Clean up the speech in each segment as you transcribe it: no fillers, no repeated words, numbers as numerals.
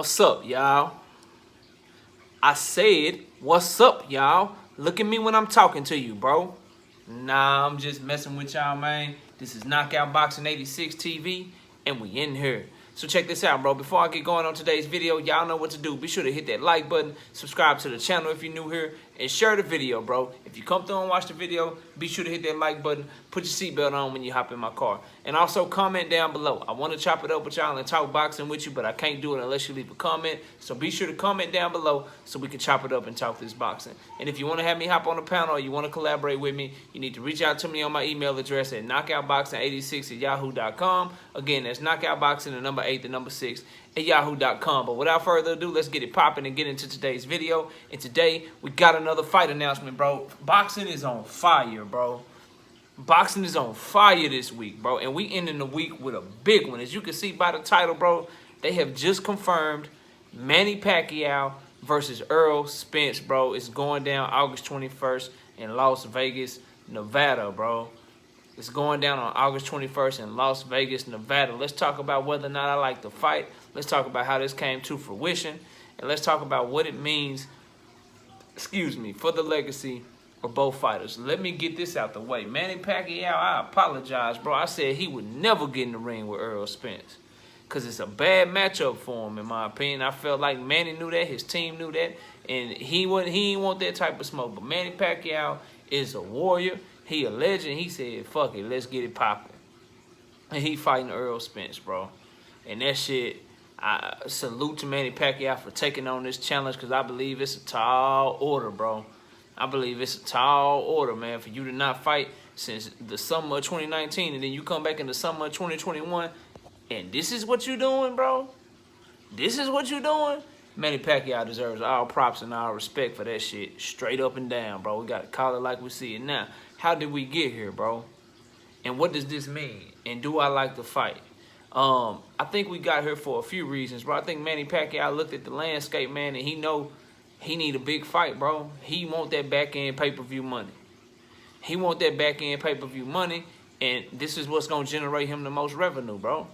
What's up, y'all? I said, what's up, y'all? Look at me when I'm talking to you, bro. Nah, I'm just messing with y'all, man. This is Knockout Boxing 86 TV, and we in here. So check this out, bro. Before I get going on today's video, y'all know what to do. Be sure to hit that like button, subscribe to the channel if you're new here, and share the video, bro. If you come through and watch the video, be sure to hit that like button, put your seatbelt on when you hop in my car. And also comment down below. I want to chop it up with y'all and talk boxing with you, but I can't do it unless you leave a comment. So be sure to comment down below so we can chop it up and talk this boxing. And if you want to have me hop on the panel or you want to collaborate with me, you need to reach out to me on my email address at knockoutboxing86@yahoo.com. Again, that's knockoutboxing, the number 8, the number 6, at yahoo.com. But without further ado, let's get it popping and get into today's video. And today, we got another fight announcement, bro. Boxing is on fire, bro. Boxing is on fire this week, bro. And we ending the week with a big one. As you can see by the title, bro, they have just confirmed Manny Pacquiao versus Errol Spence, bro. It's going down August 21st in Las Vegas, Nevada, bro. It's going down on August 21st in Las Vegas, Nevada. Let's talk about whether or not I like the fight. Let's talk about how this came to fruition. And let's talk about what it means, for the legacy of both fighters. Let me get this out the way. Manny Pacquiao, I apologize, bro. I said he would never get in the ring with Errol Spence because it's a bad matchup for him, in my opinion. I felt like Manny knew that, his team knew that, and he didn't want that type of smoke. But Manny Pacquiao is a warrior. He a legend. He said, fuck it, let's get it popping. And he fighting Errol Spence, bro. And that shit, I salute to Manny Pacquiao for taking on this challenge because I believe it's a tall order, bro. I believe it's a tall order, man, for you to not fight since the summer of 2019, and then you come back in the summer of 2021, and this is what you doing, bro? This is what you doing? Manny Pacquiao deserves all props and all respect for that shit, straight up and down, bro. We got to call it like we see it now. How did we get here, bro? And what does this mean? And do I like the fight? I think we got here for a few reasons, bro. I think Manny Pacquiao looked at the landscape, man, and he know he need a big fight, bro. He want that back-end pay-per-view money. He want that back-end pay-per-view money, and this is what's going to generate him the most revenue, bro.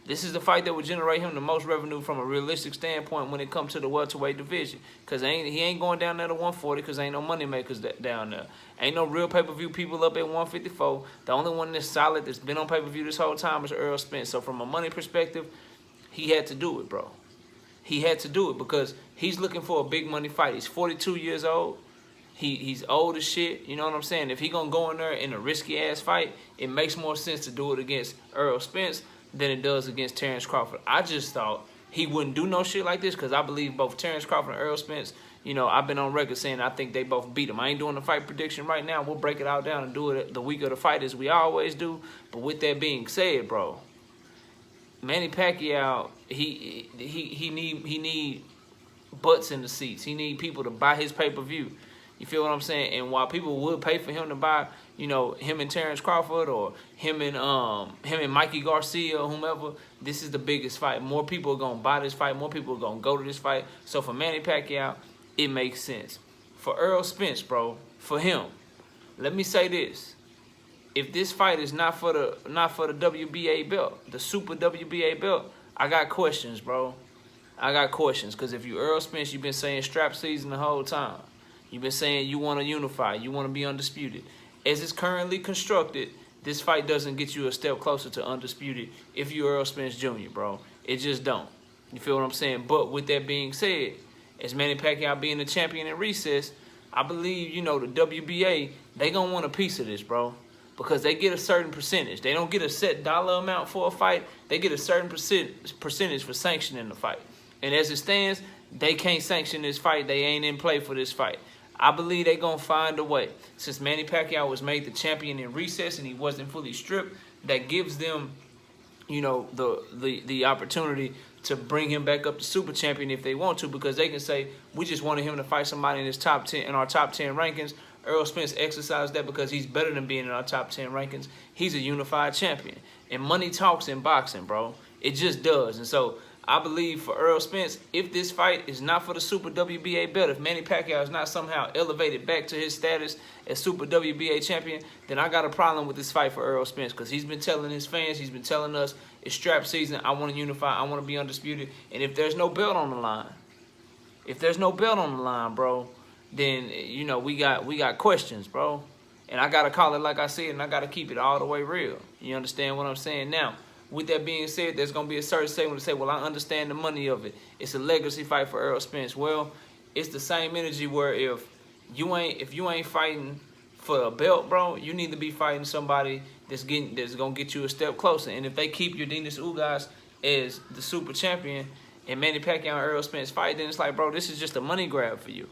This is the fight that would generate him the most revenue from a realistic standpoint when it comes to the welterweight division. Because he ain't going down there to 140 because ain't no money makers down there. Ain't no real pay-per-view people up at 154. The only one that's solid that's been on pay-per-view this whole time is Errol Spence. So from a money perspective, he had to do it, bro. He had to do it because he's looking for a big money fight. He's 42 years old. He's old as shit. You know what I'm saying? If he going to go in there in a risky-ass fight, it makes more sense to do it against Errol Spence than it does against Terrence Crawford. I just thought he wouldn't do no shit like this because I believe both Terrence Crawford and Errol Spence, you know, I've been on record saying I think they both beat him. I ain't doing the fight prediction right now. We'll break it all down and do it the week of the fight as we always do. But with that being said, bro, Manny Pacquiao, he need butts in the seats. He need people to buy his pay-per-view. You feel what I'm saying? And while people would pay for him to buy, you know, him and Terrence Crawford or him and Mikey Garcia or whomever, this is the biggest fight. More people are gonna buy this fight. More people are gonna go to this fight. So for Manny Pacquiao, it makes sense. For Errol Spence, bro, for him, let me say this. If this fight is not for the WBA belt, the Super WBA belt, I got questions, bro. I got questions. Because if you Errol Spence, you've been saying strap season the whole time. You've been saying you want to unify. You want to be undisputed. As it's currently constructed, this fight doesn't get you a step closer to undisputed if you're Errol Spence Jr., bro. It just don't. You feel what I'm saying? But with that being said, as Manny Pacquiao being the champion in recess, I believe, you know, the WBA, they going to want a piece of this, bro. Because they get a certain percentage. They don't get a set dollar amount for a fight. They get a certain percentage for sanctioning the fight. And as it stands, they can't sanction this fight. They ain't in play for this fight. I believe they're going to find a way. Since Manny Pacquiao was made the champion in recess and he wasn't fully stripped, that gives them, you know, the opportunity to bring him back up to super champion if they want to, because they can say, we just wanted him to fight somebody in his top 10, in our top 10 rankings. Errol Spence exercised that because he's better than being in our top 10 rankings. He's a unified champion. And money talks in boxing, bro. It just does. And so I believe for Errol Spence, if this fight is not for the Super WBA belt, if Manny Pacquiao is not somehow elevated back to his status as Super WBA champion, then I got a problem with this fight for Errol Spence, because he's been telling his fans, he's been telling us, it's strap season, I want to unify, I want to be undisputed. And if there's no belt on the line, bro, then, you know, we got questions, bro. And I got to call it like I said, and I got to keep it all the way real. You understand what I'm saying? Now, with that being said, there's going to be a certain segment to say, well, I understand the money of it. It's a legacy fight for Errol Spence. Well, it's the same energy where if you ain't fighting for a belt, bro, you need to be fighting somebody that's going to get you a step closer. And if they keep Yordenis Ugas as the super champion and Manny Pacquiao and Errol Spence fight, then it's like, bro, this is just a money grab for you.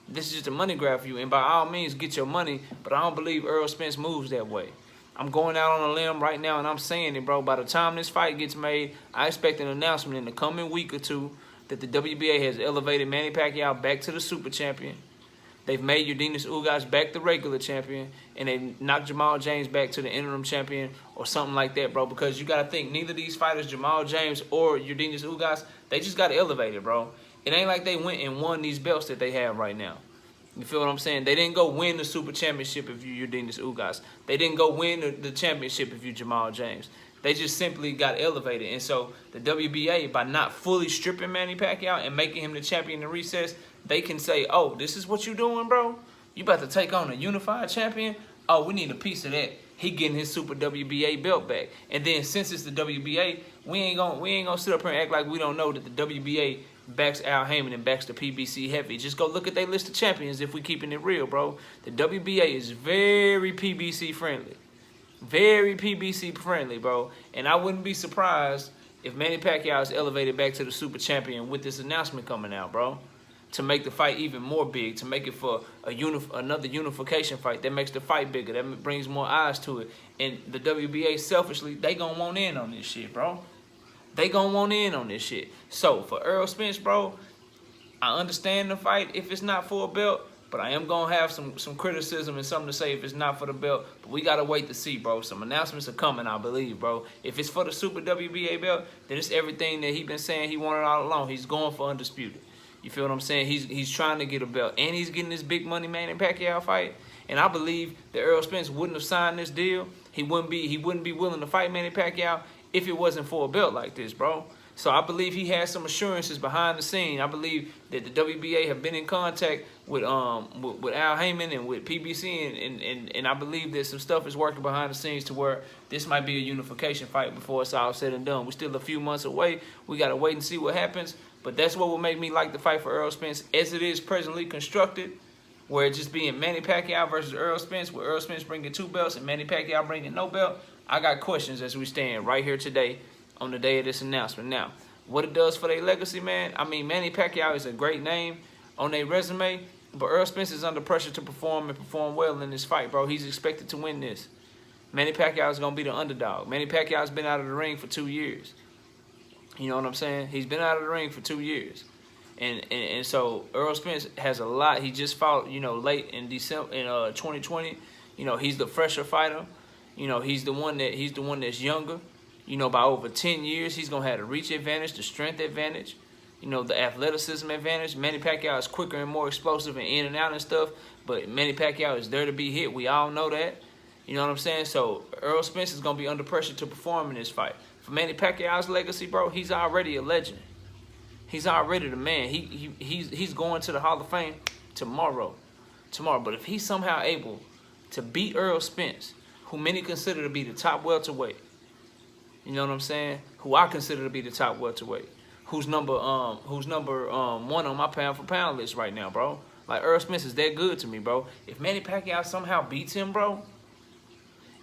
This is just a money grab for you. And by all means, get your money, but I don't believe Errol Spence moves that way. I'm going out on a limb right now, and I'm saying it, bro. By the time this fight gets made, I expect an announcement in the coming week or two that the WBA has elevated Manny Pacquiao back to the super champion. They've made Yordenis Ugas back the regular champion, and they knocked Jamal James back to the interim champion or something like that, bro. Because you got to think, neither of these fighters, Jamal James or Yordenis Ugas, they just got elevated, bro. It ain't like they went and won these belts that they have right now. You feel what I'm saying? They didn't go win the super championship if you're Yordenis Ugas. They didn't go win the championship if you're Jamal James. They just simply got elevated. And so the WBA, by not fully stripping Manny Pacquiao and making him the champion in recess, they can say, oh, this is what you doing, bro? You about to take on a unified champion? Oh, we need a piece of that. He getting his Super WBA belt back. And then since it's the WBA, we ain't gonna sit up here and act like we don't know that the WBA backs Al Heyman and backs the PBC heavy. Just go look at their list of champions if we keeping it real, bro. The WBA is very PBC friendly. Very PBC friendly, bro. And I wouldn't be surprised if Manny Pacquiao is elevated back to the super champion with this announcement coming out, bro. To make the fight even more big, to make it for another unification fight. That makes the fight bigger. That brings more eyes to it. And the WBA, selfishly, they gonna want in on this shit, bro. They gonna want in on this shit. So, for Errol Spence, bro, I understand the fight if it's not for a belt, but I am gonna have some criticism and something to say if it's not for the belt. But we gotta wait to see, bro. Some announcements are coming, I believe, bro. If it's for the Super WBA belt, then it's everything that he been saying he wanted all along. He's going for undisputed. You feel what I'm saying? He's trying to get a belt, and he's getting this big money Manny Pacquiao fight. And I believe that Errol Spence wouldn't have signed this deal. He wouldn't be willing to fight Manny Pacquiao if it wasn't for a belt like this, bro. So I believe he has some assurances behind the scene. I believe that the WBA have been in contact with Al Heyman and with PBC, and I believe that some stuff is working behind the scenes to where this might be a unification fight before it's all said and done. We're still a few months away. We got to wait and see what happens. But that's what will make me like the fight for Errol Spence as it is presently constructed, where it's just being Manny Pacquiao versus Errol Spence, with Errol Spence bringing 2 belts and Manny Pacquiao bringing no belt. I got questions as we stand right here today on the day of this announcement. Now, what it does for their legacy, man, I mean, Manny Pacquiao is a great name on their resume, but Errol Spence is under pressure to perform and perform well in this fight, bro. He's expected to win this. Manny Pacquiao is going to be the underdog. Manny Pacquiao's been out of the ring for 2 years. You know what I'm saying? He's been out of the ring for 2 years. And so Errol Spence has a lot. He just fought, you know, late in December in 2020. You know, he's the fresher fighter. You know, he's the one that's younger. You know, by over 10 years, he's gonna have the reach advantage, the strength advantage, you know, the athleticism advantage. Manny Pacquiao is quicker and more explosive and in and out and stuff, but Manny Pacquiao is there to be hit. We all know that. You know what I'm saying? So Errol Spence is gonna be under pressure to perform in this fight. For Manny Pacquiao's legacy, bro, he's already a legend. He's already the man. He's going to the Hall of Fame tomorrow. But if he's somehow able to beat Errol Spence, who many consider to be the top welterweight, you know what I'm saying? Who I consider to be the top welterweight, who's number 1 on my pound for pound list right now, bro. Like, Errol Spence is that good to me, bro. If Manny Pacquiao somehow beats him, bro,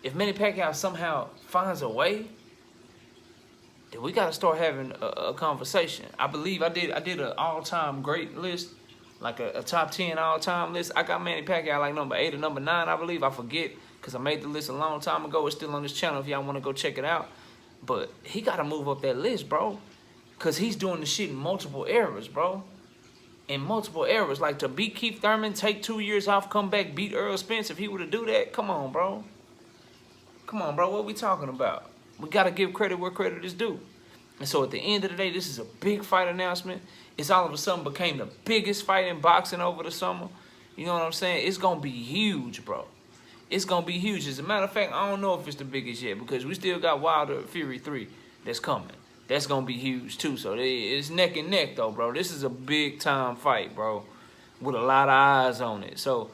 if Manny Pacquiao somehow finds a way, then we gotta start having a conversation. I believe I did an all-time great list, like a top 10 all-time list. I got Manny Pacquiao like number 8 or number 9, I believe. I forget, because I made the list a long time ago. It's still on this channel if y'all want to go check it out. But he gotta move up that list, bro, because he's doing the shit in multiple eras, bro. In multiple eras. Like, to beat Keith Thurman, take 2 years off, come back, beat Errol Spence. If he were to do that, come on, bro. Come on, bro. What we talking about? We got to give credit where credit is due. And so at the end of the day, this is a big fight announcement. It's all of a sudden became the biggest fight in boxing over the summer. You know what I'm saying? It's going to be huge, bro. It's going to be huge. As a matter of fact, I don't know if it's the biggest yet because we still got Wilder Fury 3 that's coming. That's going to be huge, too. So it's neck and neck, though, bro. This is a big-time fight, bro, with a lot of eyes on it. So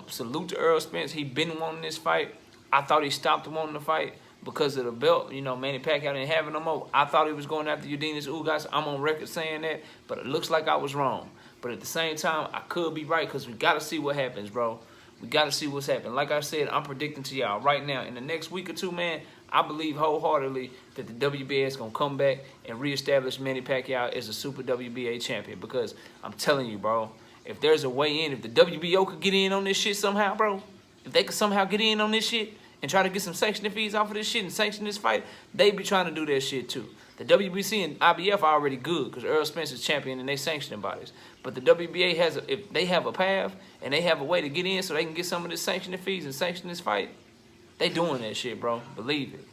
salute to Errol Spence. He been wanting this fight. I thought he stopped wanting the fight because of the belt. You know, Manny Pacquiao didn't have it no more. I thought he was going after Eudenis Ugas. I'm on record saying that, but it looks like I was wrong. But at the same time, I could be right because we got to see what happens, bro. We got to see what's happening. Like I said, I'm predicting to y'all right now, in the next week or two, man, I believe wholeheartedly that the WBA is going to come back and reestablish Manny Pacquiao as a Super WBA champion because I'm telling you, bro, if there's a way in, if the WBO could get in on this shit somehow, bro, if they could somehow get in on this shit and try to get some sanctioning fees off of this shit and sanction this fight, they be trying to do that shit too. The WBC and IBF are already good because Errol Spence is champion and they sanctioning bodies. But the WBA has, if they have a path and they have a way to get in so they can get some of this sanctioning fees and sanction this fight, they doing that shit, bro. Believe it.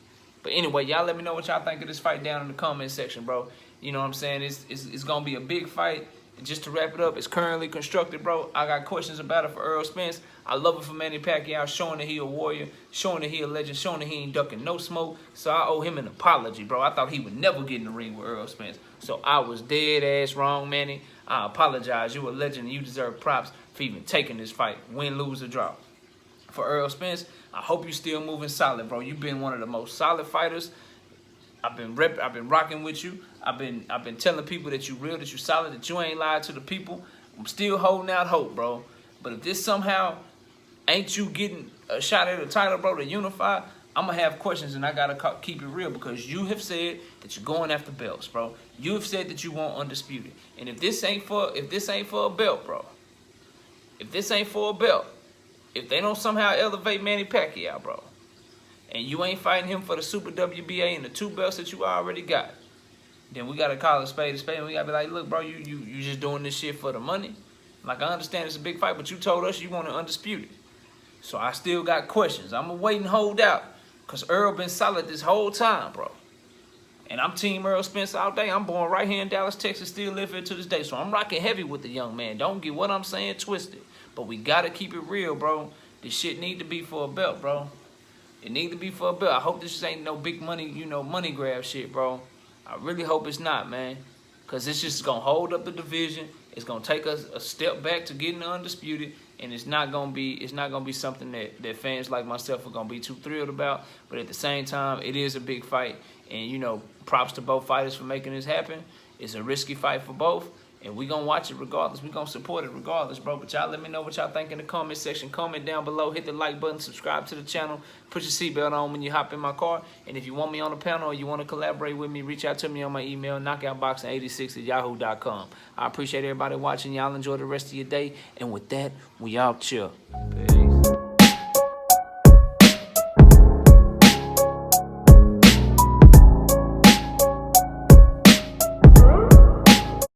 But anyway, y'all let me know what y'all think of this fight down in the comment section, bro. You know what I'm saying? It's going to be a big fight. And just to wrap it up, it's currently constructed, bro. I got questions about it for Errol Spence. I love it for Manny Pacquiao, showing that he a warrior, showing that he a legend, showing that he ain't ducking no smoke. So I owe him an apology, bro. I thought he would never get in the ring with Errol Spence. So I was dead ass wrong, Manny. I apologize. You a legend and you deserve props for even taking this fight. Win, lose, or draw. For Errol Spence, I hope you still moving solid, bro. You've been one of the most solid fighters. I've been rocking with you. I've been telling people that you real, that you solid, that you ain't lied to the people. I'm still holding out hope, bro. But if this somehow ain't you getting a shot at the title, bro, to unify, I'm gonna have questions and I gotta keep it real because you have said that you're going after belts, bro. You have said that you want undisputed. And if this ain't for a belt, bro, if this ain't for a belt, if they don't somehow elevate Manny Pacquiao, bro, and you ain't fighting him for the Super WBA and the 2 belts that you already got, then we gotta call a spade, and we gotta be like, look, bro, you just doing this shit for the money. Like, I understand it's a big fight, but you told us you want to undisputed. So I still got questions. I'm gonna wait and hold out, cause Earl been solid this whole time, bro. And I'm Team Errol Spence all day. I'm born right here in Dallas, Texas, still live here to this day. So I'm rocking heavy with the young man. Don't get what I'm saying twisted. But we gotta keep it real, bro. This shit need to be for a belt, bro. It need to be for a belt. I hope this just ain't no big money, you know, money grab shit, bro. I really hope it's not, man. Because it's just going to hold up the division. It's going to take us a step back to getting the undisputed. And it's not going to be something that fans like myself are going to be too thrilled about. But at the same time, it is a big fight. And, you know, props to both fighters for making this happen. It's a risky fight for both. And we going to watch it regardless. We going to support it regardless, bro. But y'all let me know what y'all think in the comment section. Comment down below. Hit the like button. Subscribe to the channel. Put your seatbelt on when you hop in my car. And if you want me on the panel or you want to collaborate with me, reach out to me on my email, knockoutboxing86@yahoo.com. I appreciate everybody watching. Y'all enjoy the rest of your day. And with that, we out. Chill.